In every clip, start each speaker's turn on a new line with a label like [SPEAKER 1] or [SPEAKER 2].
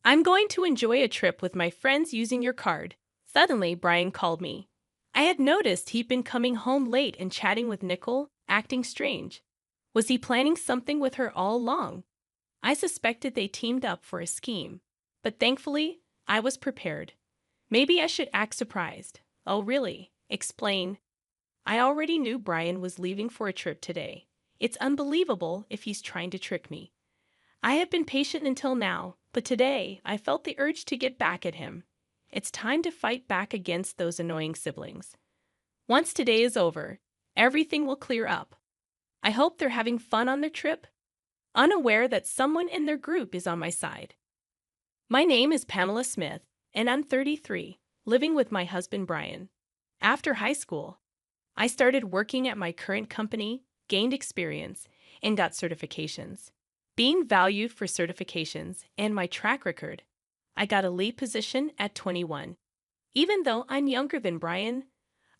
[SPEAKER 1] I'm going to enjoy a trip with my friends using your card. Suddenly, Brian called me. I had noticed he'd been coming home late and chatting with Nicole, acting strange. Was he planning something with her all along? I suspected they teamed up for a scheme. But thankfully, I was prepared. Maybe I should act surprised. Oh, really? Explain. I already knew Brian was leaving for a trip today. It's unbelievable if he's trying to trick me. I have been patient until now, but today I felt the urge to get back at him. It's time to fight back against those annoying siblings. Once today is over, everything will clear up. I hope they're having fun on their trip, unaware that someone in their group is on my side. My name is Pamela Smith, and I'm 33, living with my husband Brian. After high school, I started working at my current company, gained experience, and got certifications. Being valued for certifications and my track record, I got a lead position at 21. Even though I'm younger than Brian,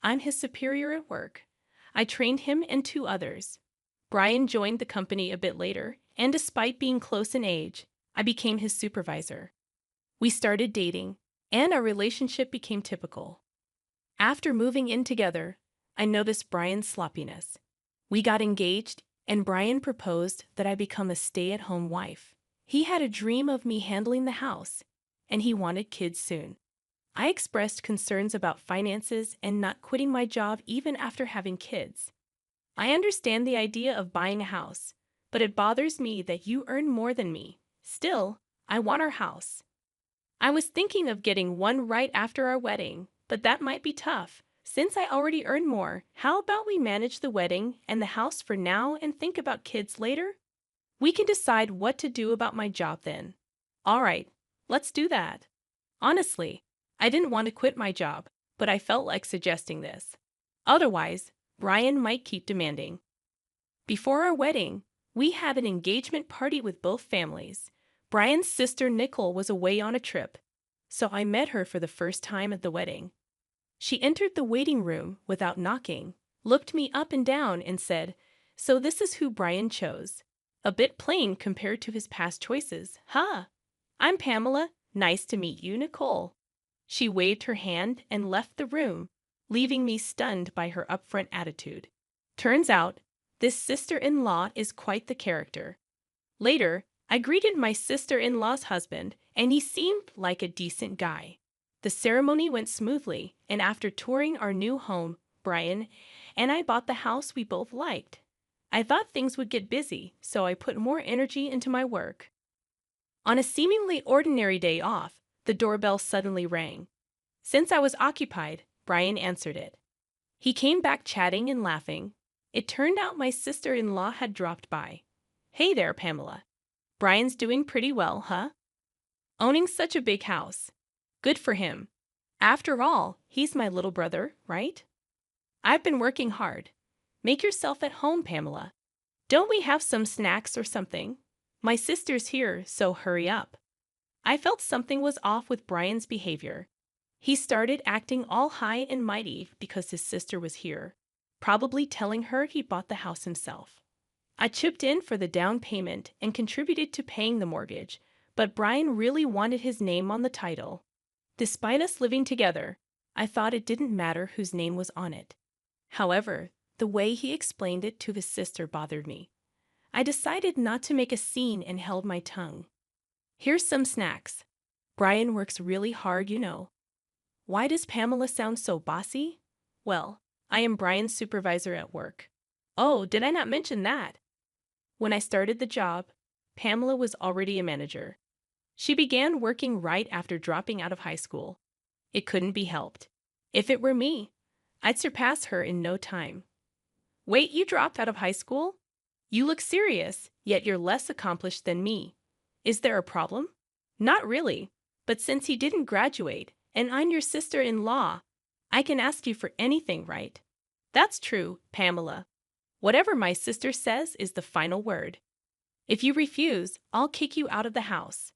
[SPEAKER 1] I'm his superior at work. I trained him and two others. Brian joined the company a bit later, and despite being close in age, I became his supervisor. We started dating, and our relationship became typical. After moving in together, I noticed Brian's sloppiness. We got engaged, and Brian proposed that I become a stay-at-home wife. He had a dream of me handling the house, and he wanted kids soon. I expressed concerns about finances and not quitting my job even after having kids. I understand the idea of buying a house, but it bothers me that you earn more than me. Still, I want our house. I was thinking of getting one right after our wedding, but that might be tough. Since I already earn more, how about we manage the wedding and the house for now and think about kids later? We can decide what to do about my job then. All right, let's do that. Honestly, I didn't want to quit my job, but I felt like suggesting this. Otherwise, Brian might keep demanding. Before our wedding, we had an engagement party with both families. Brian's sister Nicole was away on a trip, so I met her for the first time at the wedding. She entered the waiting room without knocking, looked me up and down, and said, "So this is who Brian chose. A bit plain compared to his past choices, huh? I'm Pamela. Nice to meet you, Nicole." She waved her hand and left the room, leaving me stunned by her upfront attitude. Turns out, this sister-in-law is quite the character. Later, I greeted my sister-in-law's husband, and he seemed like a decent guy. The ceremony went smoothly, and after touring our new home, Brian and I bought the house we both liked. I thought things would get busy, so I put more energy into my work. On a seemingly ordinary day off, the doorbell suddenly rang. Since I was occupied, Brian answered it. He came back chatting and laughing. It turned out my sister-in-law had dropped by. "Hey there, Pamela. Brian's doing pretty well, huh? Owning such a big house. Good for him. After all, he's my little brother, right? I've been working hard. Make yourself at home, Pamela. Don't we have some snacks or something? My sister's here, so hurry up." I felt something was off with Brian's behavior. He started acting all high and mighty because his sister was here, probably telling her he bought the house himself. I chipped in for the down payment and contributed to paying the mortgage, but Brian really wanted his name on the title. Despite us living together, I thought it didn't matter whose name was on it. However, the way he explained it to his sister bothered me. I decided not to make a scene and held my tongue. "Here's some snacks. Brian works really hard, you know." Why does Pamela sound so bossy? Well, I am Brian's supervisor at work. Oh, did I not mention that? When I started the job, Pamela was already a manager. She began working right after dropping out of high school. It couldn't be helped. If it were me, I'd surpass her in no time. "Wait, you dropped out of high school? You look serious, yet you're less accomplished than me. Is there a problem?" "Not really, but since he didn't graduate, and I'm your sister-in-law, I can ask you for anything, right?" "That's true, Pamela. Whatever my sister says is the final word. If you refuse, I'll kick you out of the house."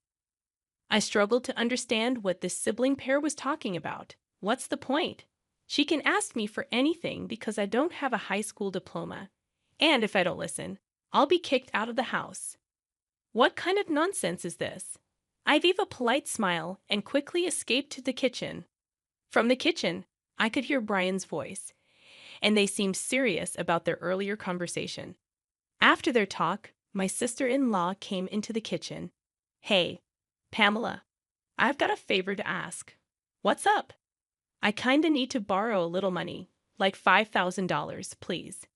[SPEAKER 1] I struggled to understand what this sibling pair was talking about. What's the point? She can ask me for anything because I don't have a high school diploma. And if I don't listen, I'll be kicked out of the house. What kind of nonsense is this? I gave a polite smile and quickly escaped to the kitchen. From the kitchen, I could hear Brian's voice, and they seemed serious about their earlier conversation. After their talk, my sister-in-law came into the kitchen. Hey, Pamela, I've got a favor to ask. What's up? I kinda need to borrow a little money, like $5,000, please.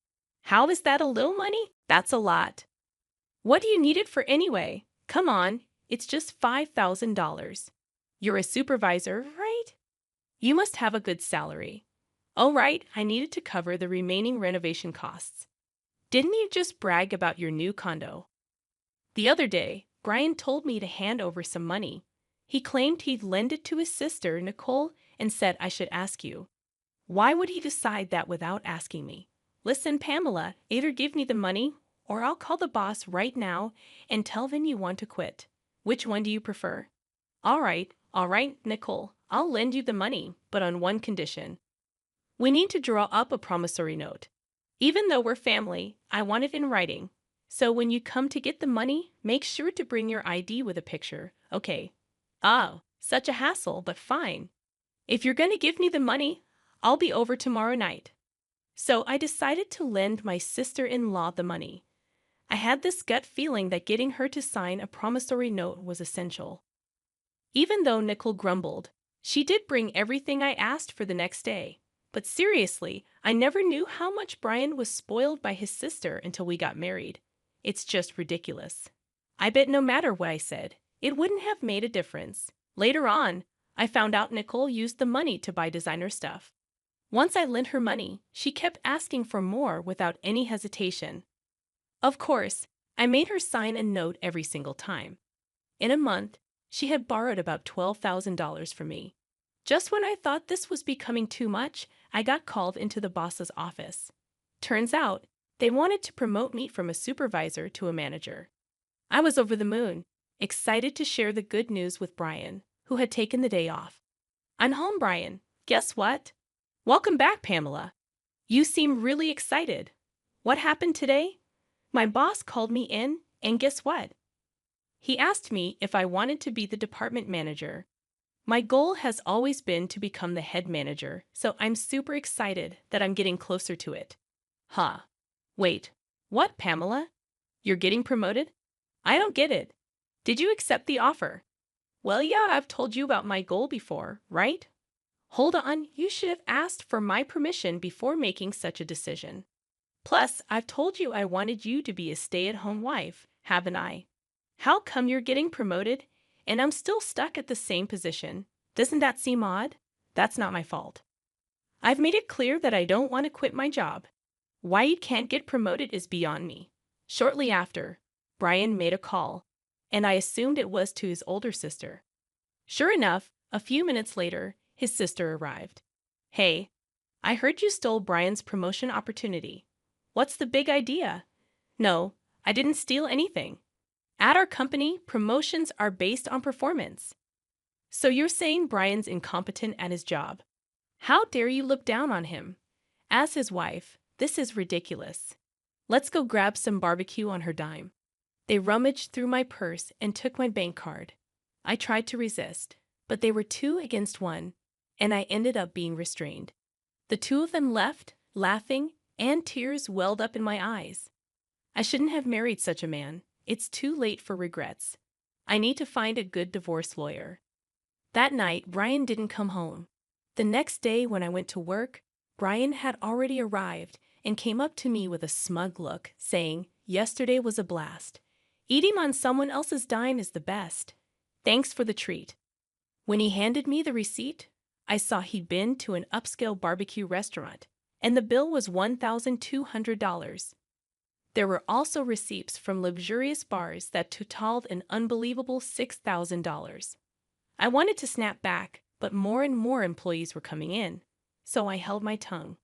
[SPEAKER 1] How is that a little money? That's a lot. What do you need it for anyway? Come on, it's just $5,000. You're a supervisor, right? You must have a good salary. Oh, right, I needed to cover the remaining renovation costs. Didn't you just brag about your new condo? The other day, Brian told me to hand over some money. He claimed he'd lend it to his sister, Nicole, and said I should ask you. Why would he decide that without asking me? Listen, Pamela, either give me the money or I'll call the boss right now and tell them you want to quit. Which one do you prefer? All right, Nicole, I'll lend you the money, but on one condition. We need to draw up a promissory note. Even though we're family, I want it in writing. So when you come to get the money, make sure to bring your ID with a picture, okay? Oh, such a hassle, but fine. If you're going to give me the money, I'll be over tomorrow night. So I decided to lend my sister-in-law the money. I had this gut feeling that getting her to sign a promissory note was essential. Even though Nicole grumbled, she did bring everything I asked for the next day. But seriously, I never knew how much Brian was spoiled by his sister until we got married. It's just ridiculous. I bet no matter what I said, it wouldn't have made a difference. Later on, I found out Nicole used the money to buy designer stuff. Once I lent her money, she kept asking for more without any hesitation. Of course, I made her sign a note every single time. In a month, she had borrowed about $12,000 from me. Just when I thought this was becoming too much, I got called into the boss's office. Turns out, they wanted to promote me from a supervisor to a manager. I was over the moon, excited to share the good news with Brian, who had taken the day off. I'm home, Brian. Guess what? Welcome back, Pamela. You seem really excited. What happened today? My boss called me in, and guess what? He asked me if I wanted to be the department manager. My goal has always been to become the head manager, so I'm super excited that I'm getting closer to it. Huh. Wait. What, Pamela? You're getting promoted? I don't get it. Did you accept the offer? Well, yeah, I've told you about my goal before, right? Hold on, you should have asked for my permission before making such a decision. Plus, I've told you I wanted you to be a stay-at-home wife, haven't I? How come you're getting promoted and I'm still stuck at the same position? Doesn't that seem odd? That's not my fault. I've made it clear that I don't want to quit my job. Why you can't get promoted is beyond me. Shortly after, Brian made a call, and I assumed it was to his older sister. Sure enough, a few minutes later, his sister arrived. Hey, I heard you stole Brian's promotion opportunity. What's the big idea? No, I didn't steal anything. At our company, promotions are based on performance. So you're saying Brian's incompetent at his job? How dare you look down on him? As his wife, this is ridiculous. Let's go grab some barbecue on her dime. They rummaged through my purse and took my bank card. I tried to resist, but they were 2 against 1, and I ended up being restrained. The 2 of them left, laughing, and tears welled up in my eyes. I shouldn't have married such a man. It's too late for regrets. I need to find a good divorce lawyer. That night, Brian didn't come home. The next day when I went to work, Brian had already arrived and came up to me with a smug look, saying, "Yesterday was a blast. Eating on someone else's dime is the best. Thanks for the treat." When he handed me the receipt, I saw he'd been to an upscale barbecue restaurant, and the bill was $1,200. There were also receipts from luxurious bars that totaled an unbelievable $6,000. I wanted to snap back, but more and more employees were coming in, so I held my tongue.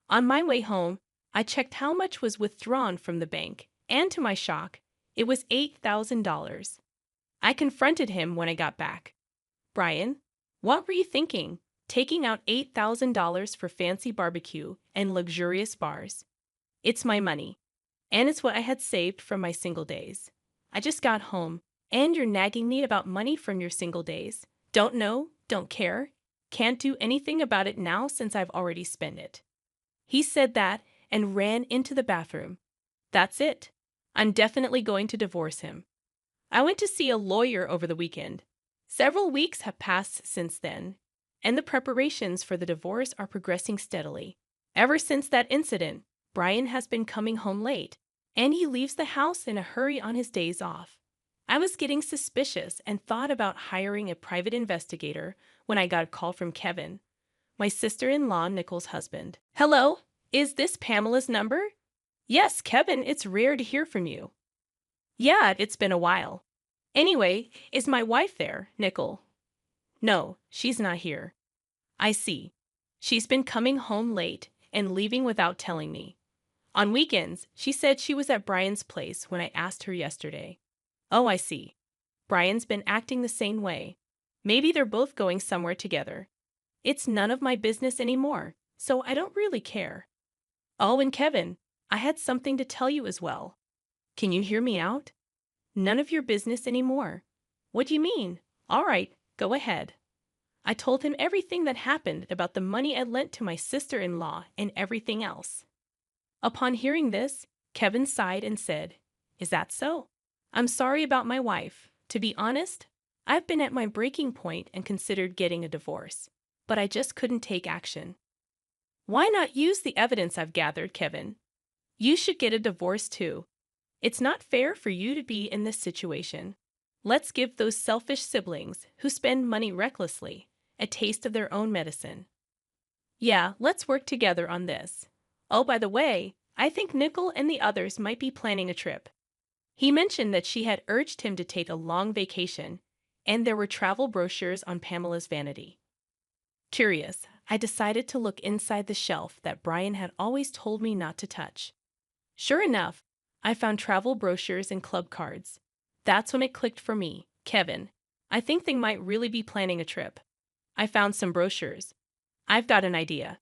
[SPEAKER 1] On my way home, I checked how much was withdrawn from the bank, and to my shock, it was $8,000. I confronted him when I got back. "Brian, what were you thinking, taking out $8,000 for fancy barbecue and luxurious bars? It's my money, and it's what I had saved from my single days. I just got home, And you're nagging me about money from your single days. Don't know, don't care, can't do anything about it now since I've already spent it. He said that and ran into the bathroom. That's it. I'm definitely going to divorce him. I went to see a lawyer over the weekend. Several weeks have passed since then, and the preparations for the divorce are progressing steadily. Ever since that incident, Brian has been coming home late, and he leaves the house in a hurry on his days off. I was getting suspicious and thought about hiring a private investigator when I got a call from Kevin, my sister-in-law Nicole's husband. Hello, is this Pamela's number? Yes, Kevin, it's rare to hear from you. Yeah, it's been a while. Anyway, is my wife there, Nicole? No, she's not here. I see. She's been coming home late and leaving without telling me. On weekends, she said she was at Brian's place when I asked her yesterday. Oh, I see. Brian's been acting the same way. Maybe they're both going somewhere together. It's none of my business anymore, so I don't really care. Oh, and Kevin, I had something to tell you as well. Can you hear me out? None of your business anymore. What do you mean? All right, go ahead. I told him everything that happened about the money I lent to my sister-in-law and everything else. Upon hearing this, Kevin sighed and said, Is that so? I'm sorry about my wife. To be honest, I've been at my breaking point and considered getting a divorce, but I just couldn't take action. Why not use the evidence I've gathered, Kevin? You should get a divorce too. It's not fair for you to be in this situation. Let's give those selfish siblings who spend money recklessly a taste of their own medicine. Yeah, let's work together on this. Oh, by the way, I think Nicole and the others might be planning a trip. He mentioned that she had urged him to take a long vacation, and there were travel brochures on Pamela's vanity. Curious, I decided to look inside the shelf that Brian had always told me not to touch. Sure enough, I found travel brochures and club cards. That's when it clicked for me. Kevin, I think they might really be planning a trip. I found some brochures. I've got an idea.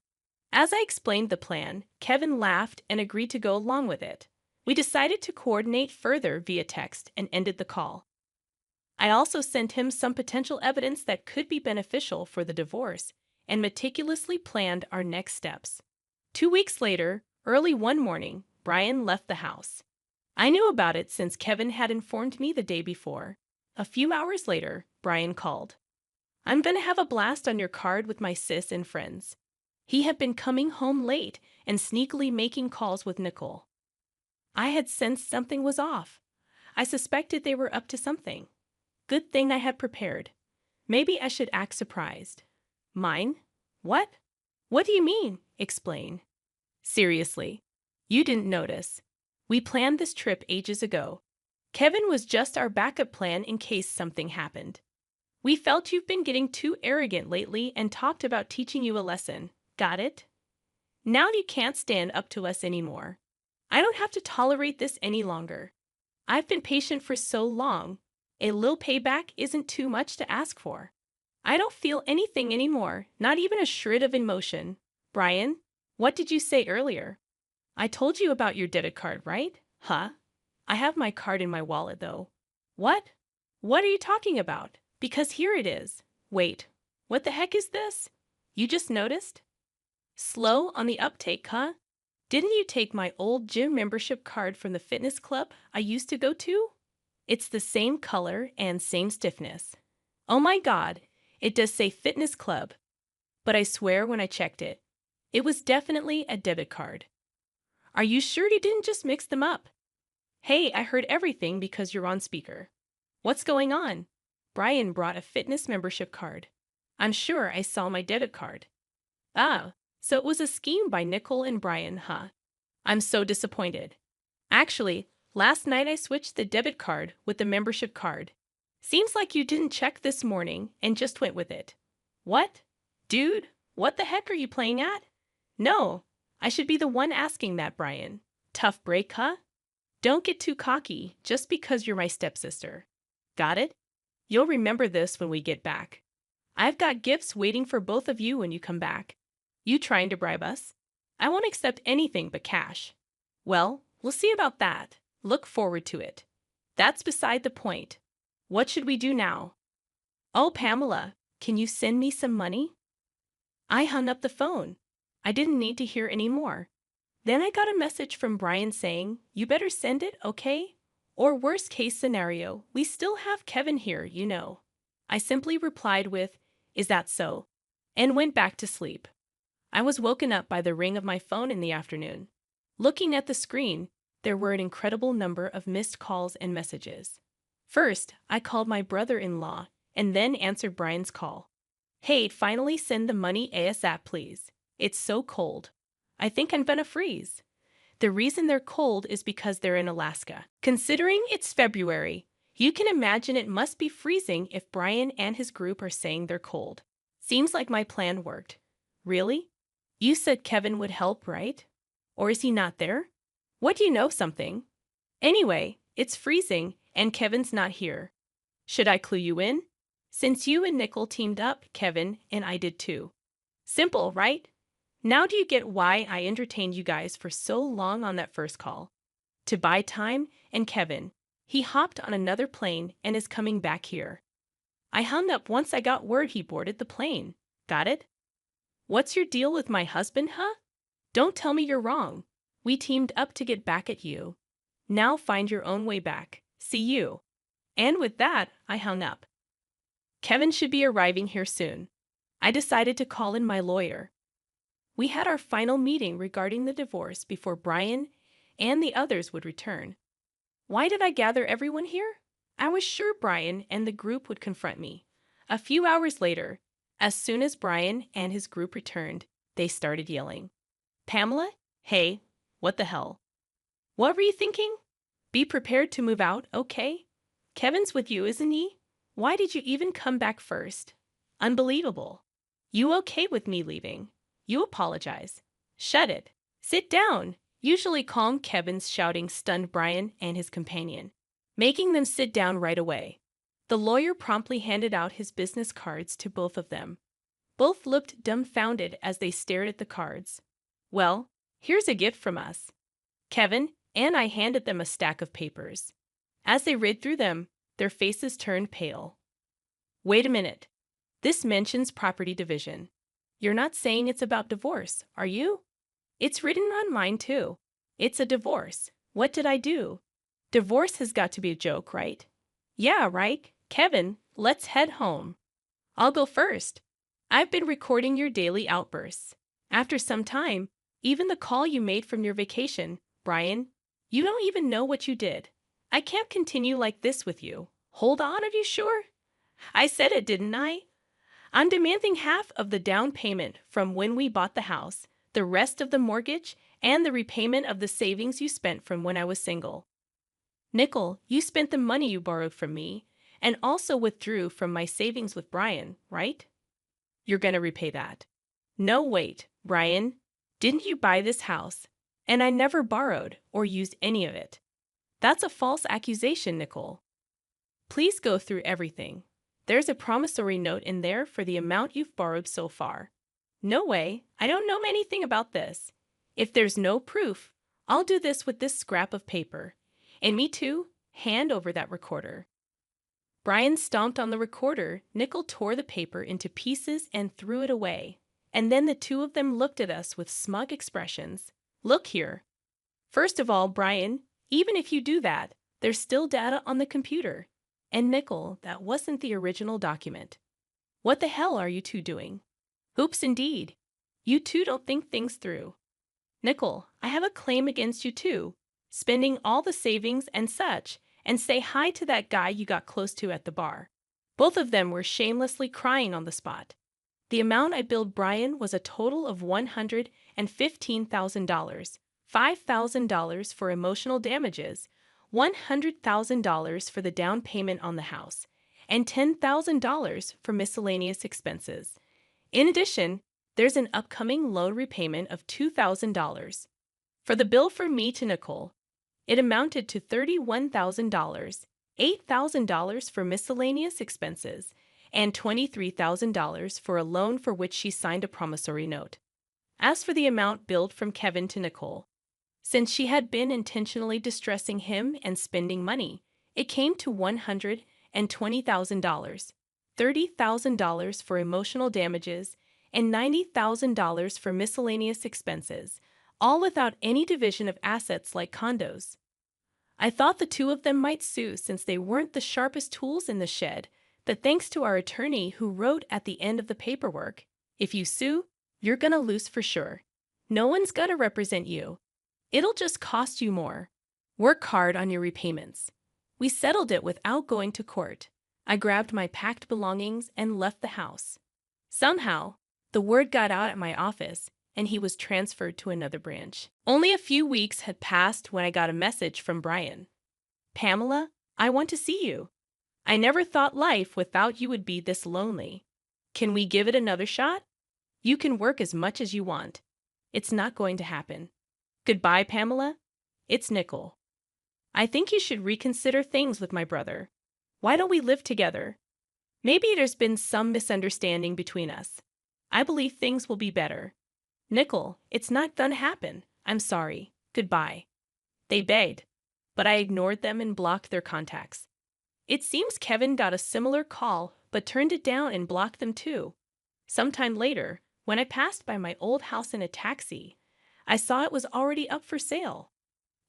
[SPEAKER 1] As I explained the plan, Kevin laughed and agreed to go along with it. We decided to coordinate further via text and ended the call. I also sent him some potential evidence that could be beneficial for the divorce and meticulously planned our next steps. 2 weeks later, early one morning, Brian left the house. I knew about it since Kevin had informed me the day before. A few hours later, Brian called. I'm going to have a blast on your card with my sis and friends. He had been coming home late and sneakily making calls with Nicole. I had sensed something was off. I suspected they were up to something. Good thing I had prepared. Maybe I should act surprised. Mine? What? What do you mean? Explain. Seriously, you didn't notice. We planned this trip ages ago. Kevin was just our backup plan in case something happened. We felt you've been getting too arrogant lately and talked about teaching you a lesson. Got it? Now you can't stand up to us anymore. I don't have to tolerate this any longer. I've been patient for so long. A little payback isn't too much to ask for. I don't feel anything anymore, not even a shred of emotion. Brian, what did you say earlier? I told you about your debit card, right? Huh? I have my card in my wallet, though. What? What are you talking about? Because here it is. Wait, what the heck is this? You just noticed? Slow on the uptake, huh? Didn't you take my old gym membership card from the fitness club I used to go to? It's the same color and same stiffness. Oh my God, it does say fitness club. But I swear when I checked it, it was definitely a debit card. Are you sure you didn't just mix them up? Hey, I heard everything because you're on speaker. What's going on? Brian brought a fitness membership card. I'm sure I saw my debit card. Ah, so it was a scheme by Nicole and Brian, huh? I'm so disappointed. Actually, last night I switched the debit card with the membership card. Seems like you didn't check this morning and just went with it. What? Dude, what the heck are you playing at? No, I should be the one asking that, Brian. Tough break, huh? Don't get too cocky just because you're my stepsister. Got it? You'll remember this when we get back. I've got gifts waiting for both of you when you come back. You trying to bribe us? I won't accept anything but cash. Well, we'll see about that. Look forward to it. That's beside the point. What should we do now? Oh, Pamela, can you send me some money? I hung up the phone. I didn't need to hear any more. Then I got a message from Brian saying, "You better send it, okay? Or worst case scenario, we still have Kevin here, you know." I simply replied with, "Is that so?" and went back to sleep. I was woken up by the ring of my phone in the afternoon. Looking at the screen, there were an incredible number of missed calls and messages. First, I called my brother-in-law and then answered Brian's call. "Hey, finally send the money ASAP, please. It's so cold. I think I'm gonna freeze." The reason they're cold is because they're in Alaska. Considering it's February, you can imagine it must be freezing if Brian and his group are saying they're cold. Seems like my plan worked. Really? You said Kevin would help, right? Or is he not there? What do you know something? Anyway, it's freezing and Kevin's not here. Should I clue you in? Since you and Nickel teamed up, Kevin and I did too. Simple, right? Now do you get why I entertained you guys for so long on that first call? To buy time, and Kevin, he hopped on another plane and is coming back here. I hung up once I got word he boarded the plane. Got it? What's your deal with my husband, huh? Don't tell me you're wrong. We teamed up to get back at you. Now find your own way back. See you. And with that, I hung up. Kevin should be arriving here soon. I decided to call in my lawyer. We had our final meeting regarding the divorce before Brian and the others would return. Why did I gather everyone here? I was sure Brian and the group would confront me. A few hours later, as soon as Brian and his group returned, they started yelling. "Pamela? Hey, what the hell? What were you thinking? Be prepared to move out, okay? Kevin's with you, isn't he? Why did you even come back first? Unbelievable. You okay with me leaving? You apologize. Shut it. Sit down." Usually calm, Kevin's shouting stunned Brian and his companion, making them sit down right away. The lawyer promptly handed out his business cards to both of them. Both looked dumbfounded as they stared at the cards. "Well, here's a gift from us." Kevin and I handed them a stack of papers. As they read through them, their faces turned pale. "Wait a minute. This mentions property division. You're not saying it's about divorce, are you?" "It's written on mine, too. It's a divorce. What did I do? Divorce has got to be a joke, right?" "Yeah, right. Kevin, let's head home." "I'll go first. I've been recording your daily outbursts. After some time, even the call you made from your vacation, Brian, you don't even know what you did. I can't continue like this with you." "Hold on, are you sure? I said it, didn't I? I'm demanding half of the down payment from when we bought the house, the rest of the mortgage, and the repayment of the savings you spent from when I was single." "Nickel, you spent the money you borrowed from me, and also withdrew from my savings with Brian, right? You're going to repay that." "No, wait, Brian. Didn't you buy this house? And I never borrowed or used any of it." "That's a false accusation, Nickel. Please go through everything. There's a promissory note in there for the amount you've borrowed so far." "No way. I don't know anything about this. If there's no proof, I'll do this with this scrap of paper. And me too. Hand over that recorder." Brian stomped on the recorder. Nickel tore the paper into pieces and threw it away. And then the two of them looked at us with smug expressions. "Look here. First of all, Brian, even if you do that, there's still data on the computer. And Nickel, that wasn't the original document. What the hell are you two doing? Oops, indeed. You two don't think things through. Nickel, I have a claim against you too, spending all the savings and such, and say hi to that guy you got close to at the bar." Both of them were shamelessly crying on the spot. The amount I billed Brian was a total of $115,000, $5,000 for emotional damages, $100,000 for the down payment on the house, and $10,000 for miscellaneous expenses. In addition, there's an upcoming loan repayment of $2,000. For the bill from me to Nicole, it amounted to $31,000, $8,000 for miscellaneous expenses, and $23,000 for a loan for which she signed a promissory note. As for the amount billed from Kevin to Nicole, since she had been intentionally distressing him and spending money, it came to and $20,000, $30,000 for emotional damages, and $90,000 for miscellaneous expenses, all without any division of assets like condos. I thought the two of them might sue since they weren't the sharpest tools in the shed, but thanks to our attorney who wrote at the end of the paperwork, if you sue, you're gonna lose for sure. No one's gonna represent you. It'll just cost you more. Work hard on your repayments. We settled it without going to court. I grabbed my packed belongings and left the house. Somehow, the word got out at my office, and he was transferred to another branch. Only a few weeks had passed when I got a message from Brian. "Pamela, I want to see you. I never thought life without you would be this lonely. Can we give it another shot? You can work as much as you want. It's not going to happen. Goodbye, Pamela. It's Nickel. I think you should reconsider things with my brother. Why don't we live together? Maybe there's been some misunderstanding between us. I believe things will be better. Nickel, it's not gonna happen. I'm sorry. Goodbye." They begged, but I ignored them and blocked their contacts. It seems Kevin got a similar call but turned it down and blocked them too. Sometime later, when I passed by my old house in a taxi, I saw it was already up for sale.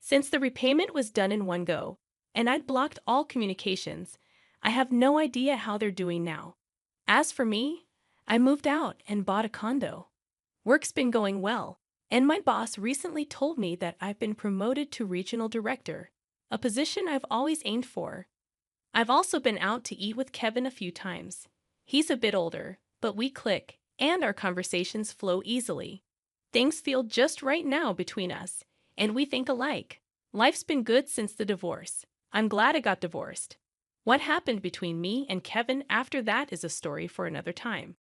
[SPEAKER 1] Since the repayment was done in one go, and I'd blocked all communications, I have no idea how they're doing now. As for me, I moved out and bought a condo. Work's been going well, and my boss recently told me that I've been promoted to regional director, a position I've always aimed for. I've also been out to eat with Kevin a few times. He's a bit older, but we click, and our conversations flow easily. Things feel just right now between us, and we think alike. Life's been good since the divorce. I'm glad I got divorced. What happened between me and Kevin after that is a story for another time.